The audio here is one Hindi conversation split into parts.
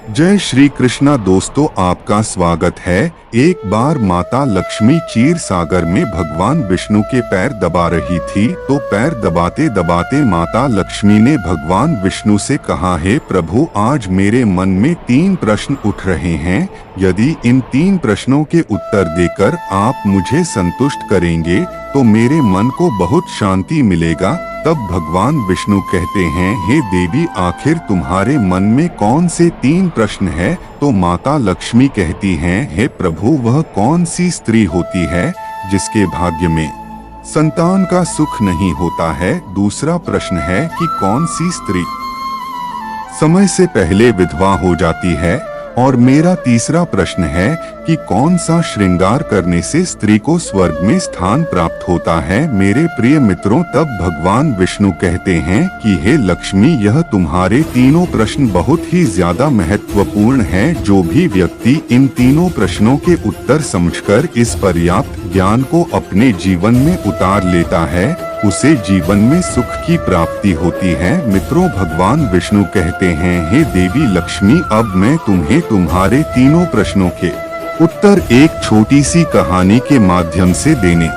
जय श्री कृष्णा दोस्तों, आपका स्वागत है। एक बार माता लक्ष्मी क्षीर सागर में भगवान विष्णु के पैर दबा रही थी, तो पैर दबाते दबाते माता लक्ष्मी ने भगवान विष्णु से कहा, हे प्रभु, आज मेरे मन में 3 प्रश्न उठ रहे हैं। यदि इन 3 प्रश्नों के उत्तर देकर आप मुझे संतुष्ट करेंगे तो मेरे मन को बहुत शांति मिलेगा। तब भगवान विष्णु कहते हैं, हे देवी, आखिर तुम्हारे मन में कौन से 3 प्रश्न है? तो माता लक्ष्मी कहती हैं, हे प्रभु, वह कौन सी स्त्री होती है जिसके भाग्य में संतान का सुख नहीं होता है? दूसरा प्रश्न है कि कौन सी स्त्री समय से पहले विधवा हो जाती है? और मेरा तीसरा प्रश्न है कि कौन सा श्रृंगार करने से स्त्री को स्वर्ग में स्थान प्राप्त होता है? मेरे प्रिय मित्रों, तब भगवान विष्णु कहते हैं कि हे लक्ष्मी, यह तुम्हारे तीनों प्रश्न बहुत ही ज्यादा महत्वपूर्ण हैं। जो भी व्यक्ति इन तीनों प्रश्नों के उत्तर समझकर इस पर्याप्त ज्ञान को अपने जीवन में उतार लेता है, उसे जीवन में सुख की प्राप्ति होती है। मित्रों, भगवान विष्णु कहते हैं, हे देवी लक्ष्मी, अब मैं तुम्हें तुम्हारे तीनों प्रश्नों के उत्तर एक छोटी सी कहानी के माध्यम से देने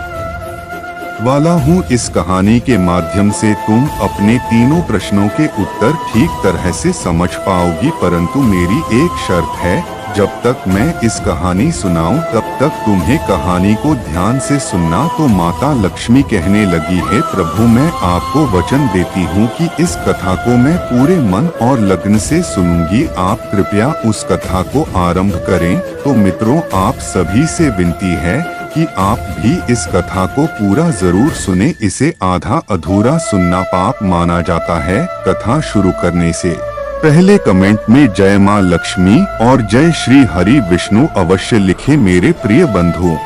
वाला हूँ। इस कहानी के माध्यम से तुम अपने तीनों प्रश्नों के उत्तर ठीक तरह से समझ पाओगी, परंतु मेरी एक शर्त है, जब तक मैं इस कहानी सुनाऊं तब तक तुम्हें कहानी को ध्यान से सुनना। तो माता लक्ष्मी कहने लगी, हे प्रभु, मैं आपको वचन देती हूँ कि इस कथा को मैं पूरे मन और लगन से सुनूंगी। आप कृपया उस कथा को आरंभ करें। तो मित्रों, आप सभी से विनती है कि आप भी इस कथा को पूरा जरूर सुने। इसे आधा अधूरा सुनना पाप माना जाता है। कथा शुरू करने से पहले कमेंट में जय मां लक्ष्मी और जय श्री हरि विष्णु अवश्य लिखें मेरे प्रिय बंधु।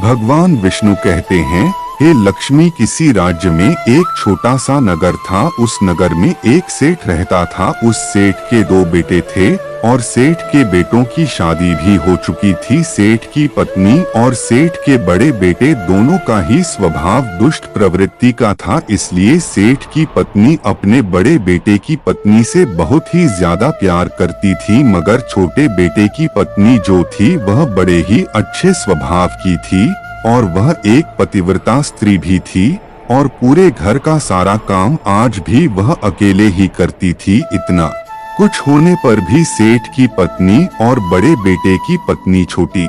भगवान विष्णु कहते हैं, हे लक्ष्मी, किसी राज्य में एक छोटा सा नगर था। उस नगर में एक सेठ रहता था। उस सेठ के 2 बेटे थे और सेठ के बेटों की शादी भी हो चुकी थी। सेठ की पत्नी और सेठ के बड़े बेटे दोनों का ही स्वभाव दुष्ट प्रवृत्ति का था, इसलिए सेठ की पत्नी अपने बड़े बेटे की पत्नी से बहुत ही ज्यादा प्यार करती थी। मगर छोटे बेटे की पत्नी जो थी वह बड़े ही अच्छे स्वभाव की थी और वह एक पतिव्रता स्त्री भी थी और पूरे घर का सारा काम आज भी वह अकेले ही करती थी। इतना कुछ होने पर भी सेठ की पत्नी और बड़े बेटे की पत्नी छोटी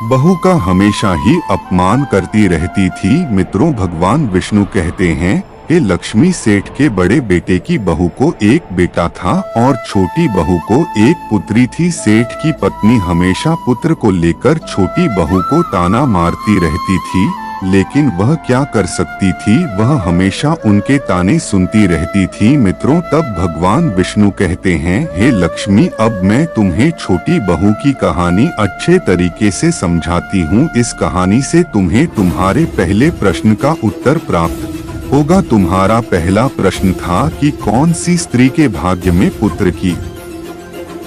बहू का हमेशा ही अपमान करती रहती थी। मित्रों, भगवान विष्णु कहते हैं, हे लक्ष्मी, सेठ के बड़े बेटे की बहू को एक बेटा था और छोटी बहू को एक पुत्री थी। सेठ की पत्नी हमेशा पुत्र को लेकर छोटी बहू को ताना मारती रहती थी, लेकिन वह क्या कर सकती थी? वह हमेशा उनके ताने सुनती रहती थी। मित्रों, तब भगवान विष्णु कहते हैं, हे लक्ष्मी, अब मैं तुम्हें छोटी बहू की कहानी अच्छे तरीके से समझाती हूँ। इस कहानी से तुम्हें तुम्हारे पहले प्रश्न का उत्तर प्राप्त होगा। तुम्हारा पहला प्रश्न था कि कौन सी स्त्री के भाग्य में पुत्र की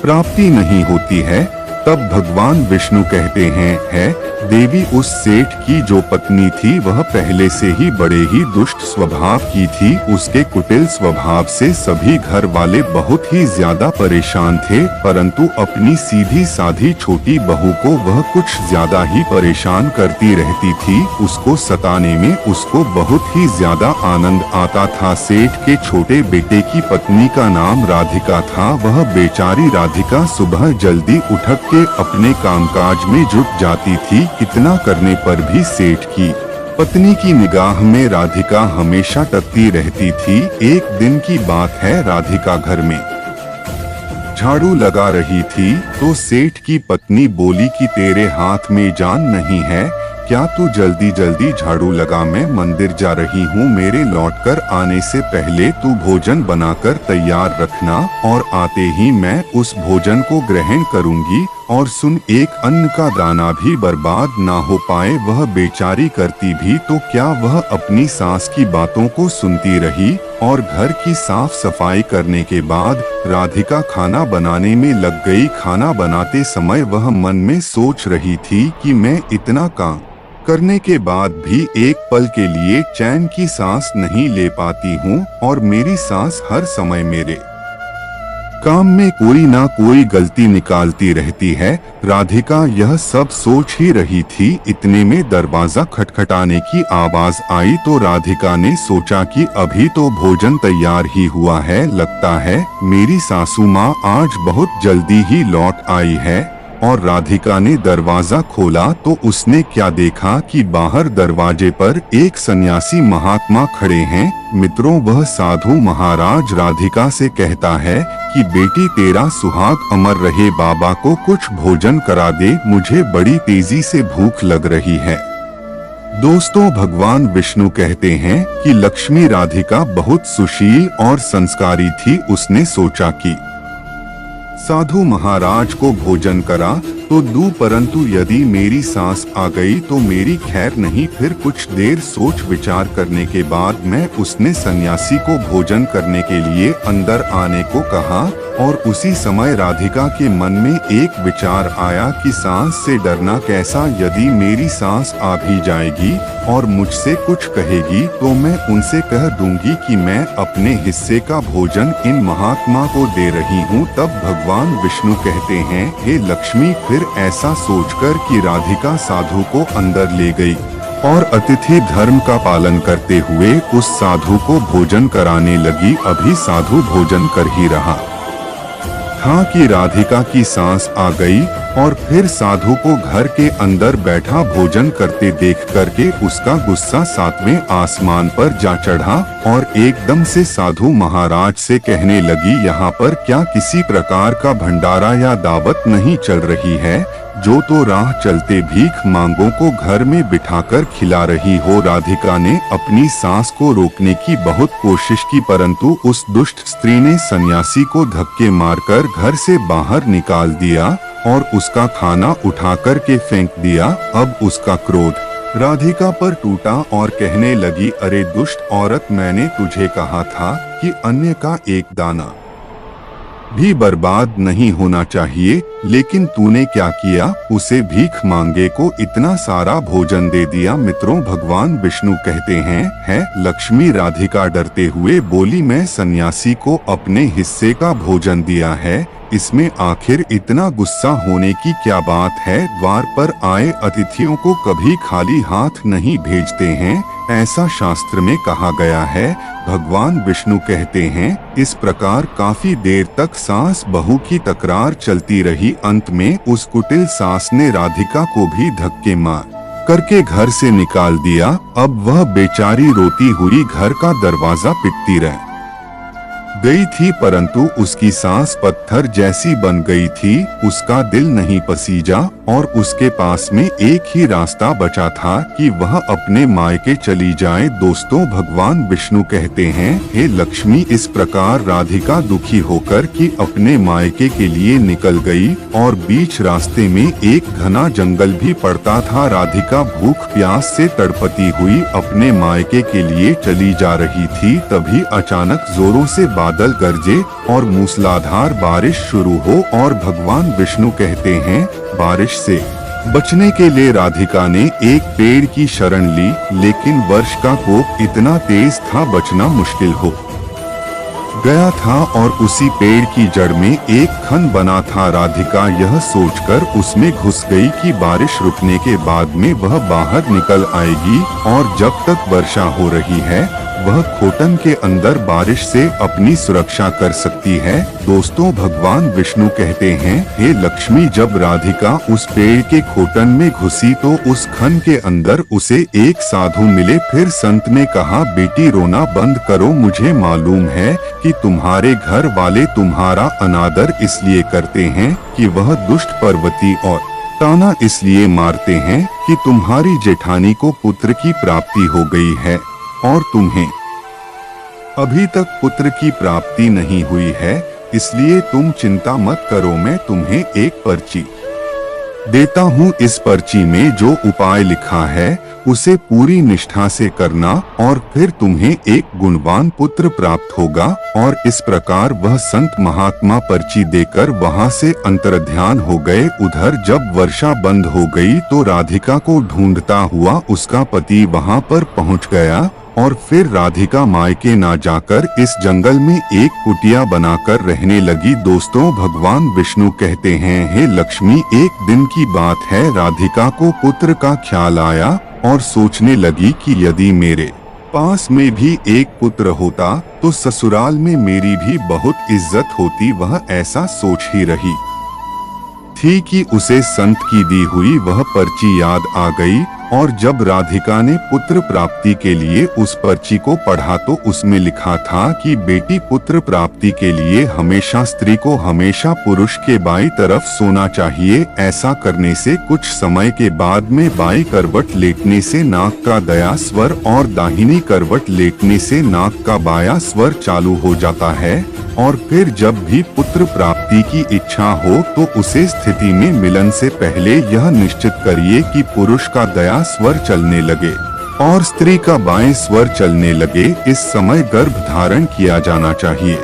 प्राप्ति नहीं होती है? तब भगवान विष्णु कहते हैं, है देवी, उस सेठ की जो पत्नी थी वह पहले से ही बड़े ही दुष्ट स्वभाव की थी। उसके कुटिल स्वभाव से सभी घर वाले बहुत ही ज्यादा परेशान थे, परंतु अपनी सीधी साधी छोटी बहू को वह कुछ ज्यादा ही परेशान करती रहती थी। उसको सताने में उसको बहुत ही ज्यादा आनंद आता था। सेठ के छोटे बेटे की पत्नी का नाम राधिका था। वह बेचारी राधिका सुबह जल्दी उठक के अपने कामकाज में जुट जाती थी। इतना करने पर भी सेठ की पत्नी की निगाह में राधिका हमेशा टकती रहती थी। एक दिन की बात है, राधिका घर में झाड़ू लगा रही थी तो सेठ की पत्नी बोली कि तेरे हाथ में जान नहीं है क्या? तू जल्दी जल्दी झाड़ू लगा, मैं मंदिर जा रही हूँ। मेरे लौटकर आने से पहले तू भोजन बनाकर तैयार रखना और आते ही मैं उस भोजन को ग्रहण करूँगी। और सुन, एक अन्न का दाना भी बर्बाद ना हो पाए। वह बेचारी करती भी तो क्या, वह अपनी सास की बातों को सुनती रही और घर की साफ सफाई करने के बाद राधिका खाना बनाने में लग गई। खाना बनाते समय वह मन में सोच रही थी कि मैं इतना काम करने के बाद भी एक पल के लिए चैन की सांस नहीं ले पाती हूँ और मेरी सांस हर समय मेरे काम में कोई ना कोई गलती निकालती रहती है। राधिका यह सब सोच ही रही थी, इतने में दरवाजा खटखटाने की आवाज आई तो राधिका ने सोचा कि अभी तो भोजन तैयार ही हुआ है, लगता है मेरी सासू माँ आज बहुत जल्दी ही लौट आई है। और राधिका ने दरवाजा खोला तो उसने क्या देखा कि बाहर दरवाजे पर एक सन्यासी महात्मा खड़े हैं। मित्रों, वह साधु महाराज राधिका से कहता है कि बेटी तेरा सुहाग अमर रहे, बाबा को कुछ भोजन करा दे, मुझे बड़ी तेजी से भूख लग रही है। दोस्तों, भगवान विष्णु कहते हैं कि लक्ष्मी राधिका बहुत सुशील और संस्कारी थी। उसने सोचा कि साधु महाराज को भोजन करा तो दूं, परंतु यदि मेरी सास आ गई तो मेरी खैर नहीं। फिर कुछ देर सोच विचार करने के बाद मैं उसने सन्यासी को भोजन करने के लिए अंदर आने को कहा और उसी समय राधिका के मन में एक विचार आया कि सास से डरना कैसा, यदि मेरी सास आ भी जाएगी और मुझसे कुछ कहेगी तो मैं उनसे कह दूंगी कि मैं अपने हिस्से का भोजन इन महात्मा को दे रही हूँ। तब भगवान विष्णु कहते हैं, हे लक्ष्मी। फिर ऐसा सोचकर कि राधिका साधु को अंदर ले गई और अतिथि धर्म का पालन करते हुए उस साधु को भोजन कराने लगी। अभी साधु भोजन कर ही रहा था कि राधिका की सांस आ गई और फिर साधु को घर के अंदर बैठा भोजन करते देख करके उसका गुस्सा 7वें आसमान पर जा चढ़ा और एकदम से साधु महाराज से कहने लगी, यहाँ पर क्या किसी प्रकार का भंडारा या दावत नहीं चल रही है, जो तो राह चलते भीख मांगों को घर में बिठाकर खिला रही हो। राधिका ने अपनी सांस को रोकने की बहुत कोशिश की, परंतु उस दुष्ट स्त्री ने सन्यासी को धक्के मारकर घर से बाहर निकाल दिया और उसका खाना उठाकर के फेंक दिया। अब उसका क्रोध राधिका पर टूटा और कहने लगी, अरे दुष्ट औरत, मैंने तुझे कहा था कि अन्य का एक दाना भी बर्बाद नहीं होना चाहिए, लेकिन तूने क्या किया, उसे भीख मांगे को इतना सारा भोजन दे दिया। मित्रों, भगवान विष्णु कहते हैं, लक्ष्मी राधिका डरते हुए बोली, मैं सन्यासी को अपने हिस्से का भोजन दिया है, इसमें आखिर इतना गुस्सा होने की क्या बात है। द्वार पर आए अतिथियों को कभी खाली हाथ नहीं भेजते हैं, ऐसा शास्त्र में कहा गया है। भगवान विष्णु कहते हैं, इस प्रकार काफी देर तक सास बहू की तकरार चलती रही। अंत में उस कुटिल सास ने राधिका को भी धक्के मार करके घर से निकाल दिया। अब वह बेचारी रोती हुई घर का दरवाजा पिटती रह गई थी, परंतु उसकी सांस पत्थर जैसी बन गई थी। उसका दिल नहीं पसीजा और उसके पास में एक ही रास्ता बचा था कि वह अपने मायके चली जाए। दोस्तों, भगवान विष्णु कहते हैं, हे लक्ष्मी, इस प्रकार राधिका दुखी होकर कि अपने मायके के लिए निकल गई और बीच रास्ते में एक घना जंगल भी पड़ता था। राधिका भूख प्यास से तड़पती हुई अपने मायके के लिए चली जा रही थी। तभी अचानक जोरों से बादल गरजे और मूसलाधार बारिश शुरू हो और भगवान विष्णु कहते हैं, बारिश से बचने के लिए राधिका ने एक पेड़ की शरण ली, लेकिन वर्ष का कोप इतना तेज था बचना मुश्किल हो गया था और उसी पेड़ की जड़ में एक खन बना था। राधिका यह सोचकर उसमें घुस गई कि बारिश रुकने के बाद में वह बाहर निकल आएगी और जब तक वर्षा हो रही है वह खोटन के अंदर बारिश से अपनी सुरक्षा कर सकती है। दोस्तों, भगवान विष्णु कहते हैं, हे लक्ष्मी, जब राधिका उस पेड़ के खोटन में घुसी तो उस खन के अंदर उसे एक साधु मिले। फिर संत ने कहा, बेटी रोना बंद करो, मुझे मालूम है कि तुम्हारे घर वाले तुम्हारा अनादर इसलिए करते हैं कि वह दुष्ट पर्वती और ताना इसलिए मारते हैं कि तुम्हारी जेठानी को पुत्र की प्राप्ति हो गई है और तुम्हें अभी तक पुत्र की प्राप्ति नहीं हुई है, इसलिए तुम चिंता मत करो, मैं तुम्हें एक पर्ची देता हूँ। इस पर्ची में जो उपाय लिखा है उसे पूरी निष्ठा से करना और फिर तुम्हें एक गुणवान पुत्र प्राप्त होगा। और इस प्रकार वह संत महात्मा पर्ची देकर वहां से अंतर्ध्यान हो गए। उधर जब वर्षा बंद हो गई तो राधिका को ढूंढता हुआ उसका पति वहां पर पहुंच गया और फिर राधिका मायके ना जाकर इस जंगल में एक कुटिया बनाकर रहने लगी। दोस्तों, भगवान विष्णु कहते हैं, हे लक्ष्मी, एक दिन की बात है, राधिका को पुत्र का ख्याल आया और सोचने लगी कि यदि मेरे पास में भी एक पुत्र होता तो ससुराल में मेरी भी बहुत इज्जत होती। वह ऐसा सोच ही रही थी कि उसे संत की दी हुई वह पर्ची याद आ गई और जब राधिका ने पुत्र प्राप्ति के लिए उस पर्ची को पढ़ा तो उसमें लिखा था कि बेटी, पुत्र प्राप्ति के लिए हमेशा स्त्री को हमेशा पुरुष के बाईं तरफ सोना चाहिए। ऐसा करने से कुछ समय के बाद में बाईं करवट लेटने से नाक का दया स्वर और दाहिनी करवट लेटने से नाक का बायां स्वर चालू हो जाता है और फिर जब भी पुत्र प्राप्ति की इच्छा हो तो उसे स्थिति में मिलन से पहले यह निश्चित करिए कि पुरुष का दया स्वर चलने लगे और स्त्री का बाएं स्वर चलने लगे। इस समय गर्भ धारण किया जाना चाहिए।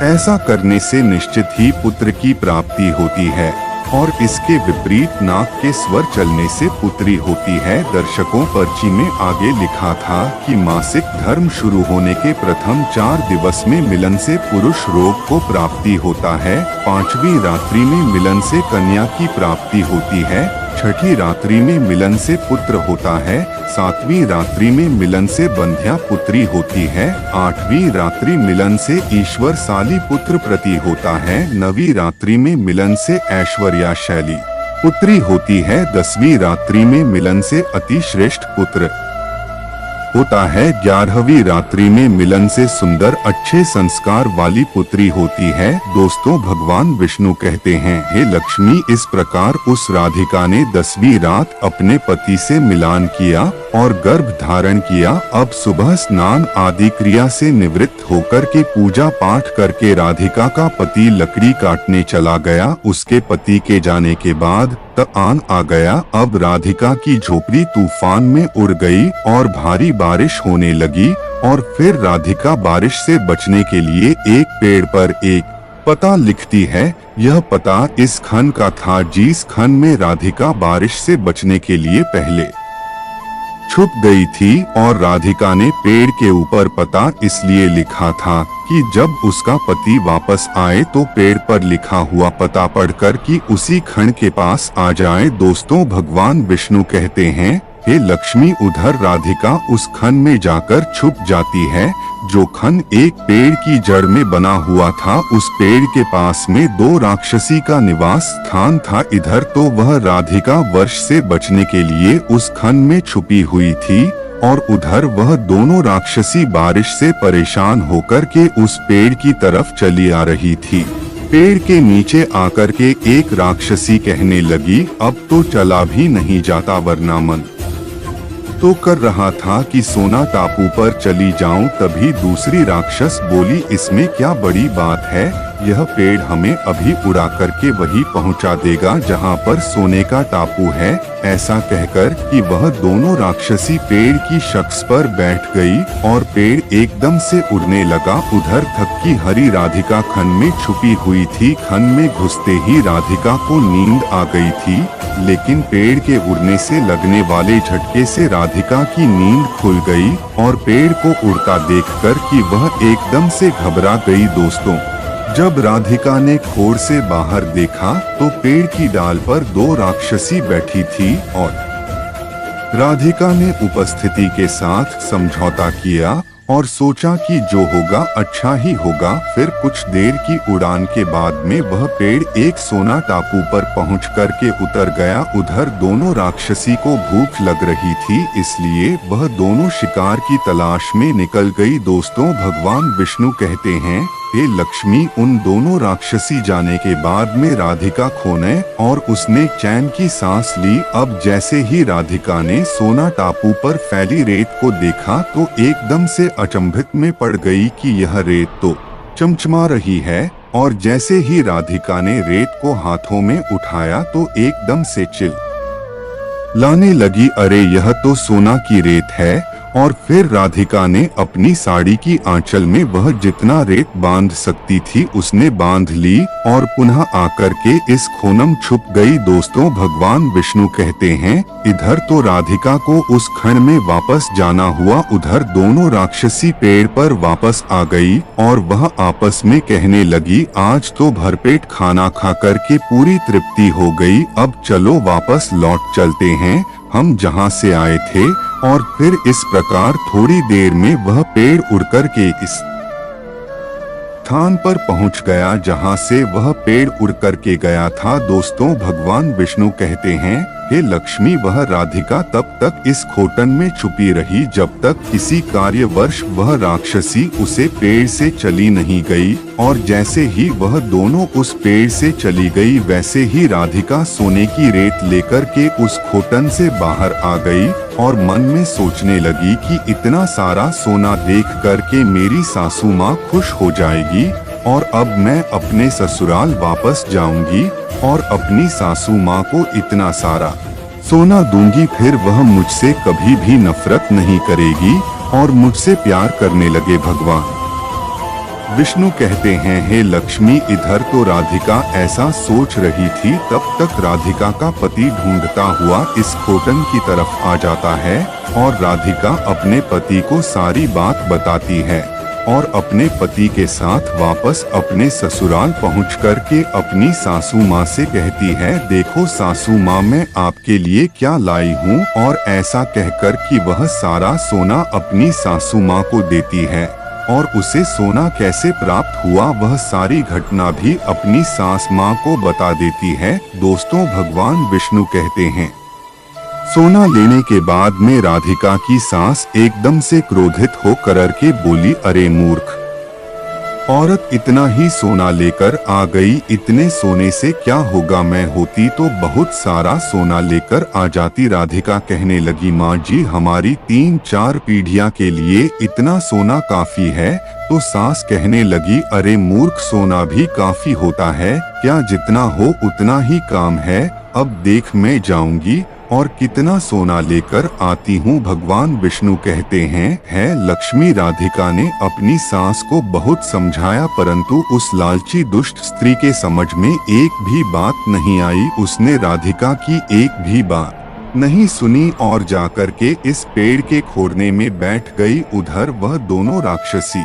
ऐसा करने से निश्चित ही पुत्र की प्राप्ति होती है और इसके विपरीत नाक के स्वर चलने से पुत्री होती है। दर्शकों, पर्ची में आगे लिखा था कि मासिक धर्म शुरू होने के प्रथम 4 दिवस में मिलन से पुरुष रोग को प्राप्ति होता है, 5वीं रात्रि में मिलन से कन्या की प्राप्ति होती है, 6ठी रात्रि में मिलन से पुत्र होता है, 7वीं रात्रि में मिलन से बंध्या पुत्री होती है, 8वीं रात्रि मिलन से ईश्वरशाली पुत्र प्रति होता है, 9वीं रात्रि में मिलन से ऐश्वर्यशाली पुत्री होती है, 10वीं रात्रि में मिलन से अति श्रेष्ठ पुत्र होता है, 11वीं रात्रि में मिलन से सुंदर अच्छे संस्कार वाली पुत्री होती है। दोस्तों, भगवान विष्णु कहते हैं, हे लक्ष्मी, इस प्रकार उस राधिका ने 10वीं रात अपने पति से मिलन किया और गर्भ धारण किया। अब सुबह स्नान आदि क्रिया से निवृत्त होकर के पूजा पाठ करके राधिका का पति लकड़ी काटने चला गया। उसके पति के जाने के बाद तूफान आ गया। अब राधिका की झोपड़ी तूफान में उड़ गई और भारी बारिश होने लगी और फिर राधिका बारिश से बचने के लिए एक पेड़ पर एक पता लिखती है। यह पता इस खन का था जिस खन में राधिका बारिश से बचने के लिए पहले छुप गई थी और राधिका ने पेड़ के ऊपर पता इसलिए लिखा था कि जब उसका पति वापस आए तो पेड़ पर लिखा हुआ पता पढ़कर कि उसी खन के पास आ जाए। दोस्तों, भगवान विष्णु कहते हैं, हे लक्ष्मी, उधर राधिका उस खन में जाकर छुप जाती है जो खन एक पेड़ की जड़ में बना हुआ था। उस पेड़ के पास में 2 राक्षसी का निवास स्थान था। इधर तो वह राधिका वर्ष से बचने के लिए उस खन में छुपी हुई थी और उधर वह दोनों राक्षसी बारिश से परेशान होकर के उस पेड़ की तरफ चली आ रही थी। पेड़ के नीचे आकर के एक राक्षसी कहने लगी, अब तो चला भी नहीं जाता, वरना मन तो कर रहा था कि सोना टापू पर चली जाऊं। तभी दूसरी राक्षस बोली, इसमें क्या बड़ी बात है, यह पेड़ हमें अभी उड़ा करके वही पहुंचा देगा जहां पर सोने का टापू है। ऐसा कहकर कि वह दोनों राक्षसी पेड़ की शख्स पर बैठ गई और पेड़ एकदम से उड़ने लगा। उधर थकी हरी राधिका खन में छुपी हुई थी। खन में घुसते ही राधिका को नींद आ गई थी, लेकिन पेड़ के उड़ने से लगने वाले झटके से राधिका की नींद खुल गई और पेड़ को उड़ता देखकर कि वह एकदम से घबरा गई। दोस्तों, जब राधिका ने खोर से बाहर देखा तो पेड़ की डाल पर 2 राक्षसी बैठी थी और राधिका ने उपस्थिति के साथ समझौता किया और सोचा कि जो होगा अच्छा ही होगा। फिर कुछ देर की उड़ान के बाद में वह पेड़ एक सोना टापू पर पहुंच कर के उतर गया। उधर दोनों राक्षसी को भूख लग रही थी, इसलिए वह दोनों शिकार की तलाश में निकल गई। दोस्तों, भगवान विष्णु कहते हैं, हे लक्ष्मी, उन दोनों राक्षसी जाने के बाद में राधिका खोने और उसने चैन की सांस ली। अब जैसे ही राधिका ने सोना टापू पर फैली रेत को देखा तो एकदम से अचंभित में पड़ गई कि यह रेत तो चमचमा रही है और जैसे ही राधिका ने रेत को हाथों में उठाया तो एकदम से चिल्लाने लगी, अरे यह तो सोना की रेत है और फिर राधिका ने अपनी साड़ी की आंचल में वह जितना रेत बांध सकती थी उसने बांध ली और पुनः आकर के इस खोनम छुप गई। दोस्तों, भगवान विष्णु कहते हैं, इधर तो राधिका को उस खण में वापस जाना हुआ, उधर दोनों राक्षसी पेड़ पर वापस आ गई और वह आपस में कहने लगी, आज तो भरपेट खाना खा कर के पूरी तृप्ति हो गई, अब चलो वापस लौट चलते हैं हम जहाँ से आए थे। और फिर इस प्रकार थोड़ी देर में वह पेड़ उड़कर के इस स्थान पर पहुंच गया जहां से वह पेड़ उड़ कर के गया था। दोस्तों, भगवान विष्णु कहते हैं, हे लक्ष्मी, वह राधिका तब तक इस खोटन में छुपी रही जब तक किसी कार्यवश वह राक्षसी उसे पेड़ से चली नहीं गई, और जैसे ही वह दोनों उस पेड़ से चली गई वैसे ही राधिका सोने की रेत लेकर के उस खोटन से बाहर आ गई और मन में सोचने लगी कि इतना सारा सोना देख कर के मेरी सासू माँ खुश हो जाएगी और अब मैं अपने ससुराल वापस जाऊंगी और अपनी सासू माँ को इतना सारा सोना दूंगी, फिर वह मुझसे कभी भी नफरत नहीं करेगी और मुझसे प्यार करने लगे। भगवान विष्णु कहते हैं, हे लक्ष्मी, इधर तो राधिका ऐसा सोच रही थी, तब तक राधिका का पति ढूंढता हुआ इस खोटन की तरफ आ जाता है और राधिका अपने पति को सारी बात बताती है और अपने पति के साथ वापस अपने ससुराल पहुंच कर के अपनी सासू माँ से कहती है, देखो सासू माँ, मैं आपके लिए क्या लाई हूँ, और ऐसा कहकर कि वह सारा सोना अपनी सासू माँ को देती है और उसे सोना कैसे प्राप्त हुआ वह सारी घटना भी अपनी सास माँ को बता देती है। दोस्तों, भगवान विष्णु कहते हैं, सोना लेने के बाद में राधिका की सास एकदम से क्रोधित हो कर के बोली, अरे मूर्ख औरत, इतना ही सोना लेकर आ गई, इतने सोने से क्या होगा, मैं होती तो बहुत सारा सोना लेकर आ जाती। राधिका कहने लगी, माँ जी, हमारी 3-4 पीढ़ियां के लिए इतना सोना काफी है। तो सास कहने लगी, अरे मूर्ख, सोना भी काफी होता है क्या, जितना हो उतना ही काम है, अब देख मैं जाऊंगी और कितना सोना लेकर आती हूँ। भगवान विष्णु कहते हैं, है लक्ष्मी, राधिका ने अपनी सास को बहुत समझाया परंतु उस लालची दुष्ट स्त्री के समझ में एक भी बात नहीं आई। उसने राधिका की एक भी बात नहीं सुनी और जाकर के इस पेड़ के खोरने में बैठ गई। उधर वह दोनों राक्षसी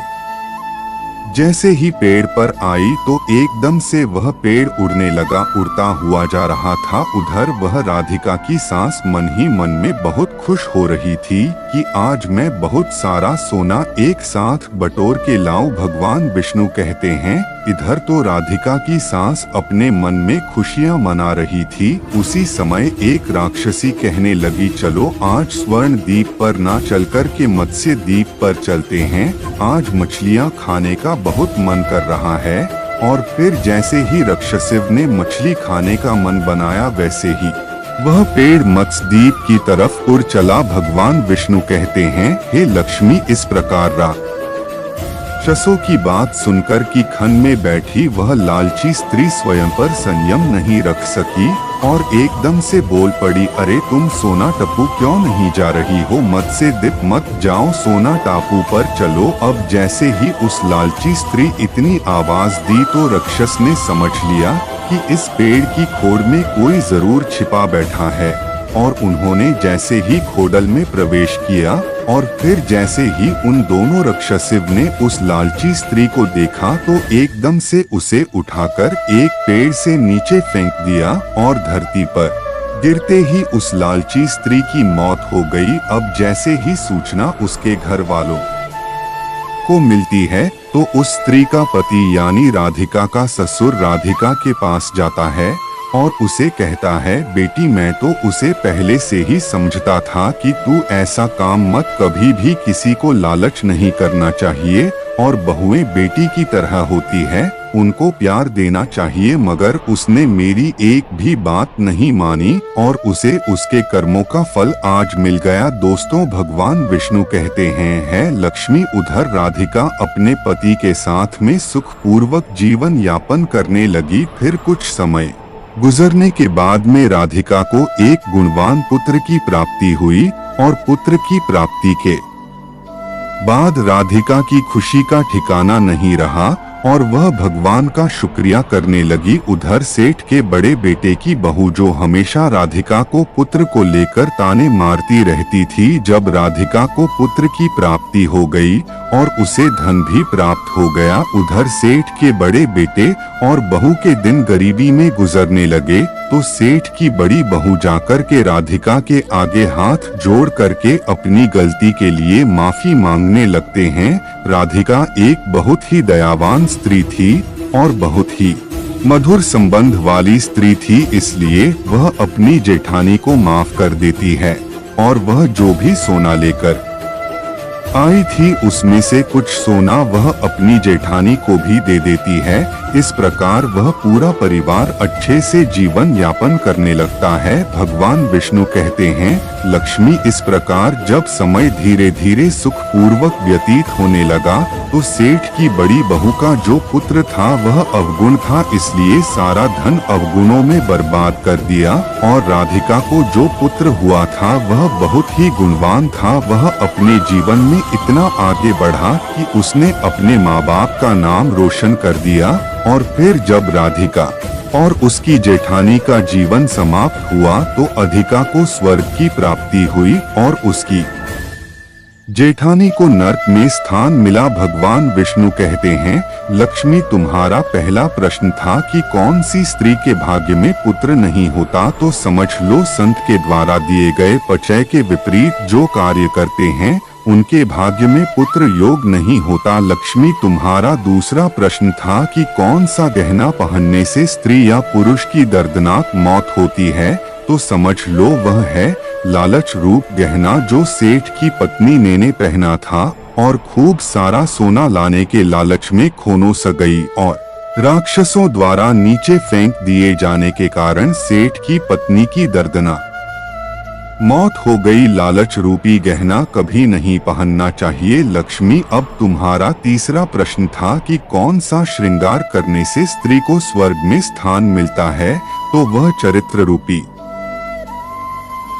जैसे ही पेड़ पर आई तो एकदम से वह पेड़ उड़ने लगा, उड़ता हुआ जा रहा था। उधर वह राधिका की सास मन ही मन में बहुत खुश हो रही थी कि आज मैं बहुत सारा सोना एक साथ बटोर के लाऊं। भगवान विष्णु कहते हैं, इधर तो राधिका की सास अपने मन में खुशियां मना रही थी। उसी समय एक राक्षसी कहने लगी, चलो आज स्वर्ण द्वीप पर ना चलकर के मत्स्य द्वीप पर चलते हैं, आज मछलियां खाने का बहुत मन कर रहा है। और फिर जैसे ही राक्षसी ने मछली खाने का मन बनाया वैसे ही वह पेड़ मत्स्य द्वीप की तरफ उड़ चला। भगवान विष्णु कहते हैं, हे लक्ष्मी, इस प्रकार राक्षसों की बात सुनकर कि खन में बैठी वह लालची स्त्री स्वयं पर संयम नहीं रख सकी और एकदम से बोल पड़ी, अरे तुम सोना टापू क्यों नहीं जा रही हो, मत्स्य द्वीप मत जाओ, सोना टापू पर चलो। अब जैसे ही उस लालची स्त्री इतनी आवाज दी तो राक्षस ने समझ लिया कि इस पेड़ की खोड में कोई जरूर छिपा बैठा है और उन्होंने जैसे ही खोडल में प्रवेश किया और फिर जैसे ही उन दोनों राक्षसी ने उस लालची स्त्री को देखा तो एकदम से उसे उठाकर एक पेड़ से नीचे फेंक दिया और धरती पर गिरते ही उस लालची स्त्री की मौत हो गई। अब जैसे ही सूचना उसके घर वालों को मिलती है तो उस स्त्री का पति यानी राधिका का ससुर राधिका के पास जाता है और उसे कहता है, बेटी, मैं तो उसे पहले से ही समझता था कि तू ऐसा काम मत, कभी भी किसी को लालच नहीं करना चाहिए और बहुएं बेटी की तरह होती है, उनको प्यार देना चाहिए, मगर उसने मेरी एक भी बात नहीं मानी और उसे उसके कर्मों का फल आज मिल गया। दोस्तों, भगवान विष्णु कहते हैं, है लक्ष्मी, उधर राधिका अपने पति के साथ में सुखपूर्वक जीवन यापन करने लगी। फिर कुछ समय गुजरने के बाद में राधिका को एक गुणवान पुत्र की प्राप्ति हुई और पुत्र की प्राप्ति के बाद राधिका की खुशी का ठिकाना नहीं रहा और वह भगवान का शुक्रिया करने लगी। उधर सेठ के बड़े बेटे की बहू जो हमेशा राधिका को पुत्र को लेकर ताने मारती रहती थी, जब राधिका को पुत्र की प्राप्ति हो गई और उसे धन भी प्राप्त हो गया, उधर सेठ के बड़े बेटे और बहू के दिन गरीबी में गुजरने लगे, तो सेठ की बड़ी बहू जाकर के राधिका के आगे हाथ जोड़ करके अपनी गलती के लिए माफी मांगने लगते हैं। राधिका एक बहुत ही दयावान स्त्री थी और बहुत ही मधुर संबंध वाली स्त्री थी, इसलिए वह अपनी जेठानी को माफ कर देती है और वह जो भी सोना लेकर आई थी उसमें से कुछ सोना वह अपनी जेठानी को भी दे देती है। इस प्रकार वह पूरा परिवार अच्छे से जीवन यापन करने लगता है। भगवान विष्णु कहते हैं, लक्ष्मी इस प्रकार जब समय धीरे धीरे सुख पूर्वक व्यतीत होने लगा, तो सेठ की बड़ी बहू का जो पुत्र था वह अवगुण था, इसलिए सारा धन अवगुणों में बर्बाद कर दिया, और राधिका को जो पुत्र हुआ था वह बहुत ही गुणवान था। वह अपने जीवन में इतना आगे बढ़ा कि उसने अपने माँ बाप का नाम रोशन कर दिया, और फिर जब राधिका और उसकी जेठानी का जीवन समाप्त हुआ तो अधिका को स्वर्ग की प्राप्ति हुई और उसकी जेठानी को नरक में स्थान मिला। भगवान विष्णु कहते हैं, लक्ष्मी तुम्हारा पहला प्रश्न था कि कौन सी स्त्री के भाग्य में पुत्र नहीं होता, तो समझ लो संत के द्वारा दिए गए पचय के विपरीत जो कार्य करते हैं उनके भाग्य में पुत्र योग नहीं होता। लक्ष्मी तुम्हारा दूसरा प्रश्न था कि कौन सा गहना पहनने से स्त्री या पुरुष की दर्दनाक मौत होती है, तो समझ लो वह है लालच रूप गहना जो सेठ की पत्नी ने पहना था और खूब सारा सोना लाने के लालच में खोनो स गई और राक्षसों द्वारा नीचे फेंक दिए जाने के कारण सेठ की पत्नी की दर्दनाक मौत हो गई। लालच रूपी गहना कभी नहीं पहनना चाहिए। लक्ष्मी अब तुम्हारा तीसरा प्रश्न था कि कौन सा श्रृंगार करने से स्त्री को स्वर्ग में स्थान मिलता है, तो वह चरित्र रूपी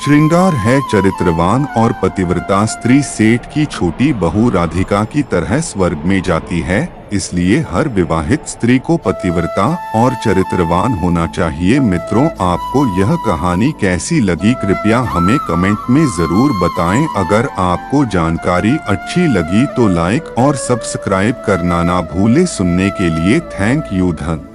श्रृंगार है। चरित्रवान और पतिव्रता स्त्री सेठ की छोटी बहू राधिका की तरह स्वर्ग में जाती है, इसलिए हर विवाहित स्त्री को पतिव्रता और चरित्रवान होना चाहिए। मित्रों, आपको यह कहानी कैसी लगी कृपया हमें कमेंट में जरूर बताएं। अगर आपको जानकारी अच्छी लगी तो लाइक और सब्सक्राइब करना ना भूलें। सुनने के लिए थैंक यू। धन्यवाद।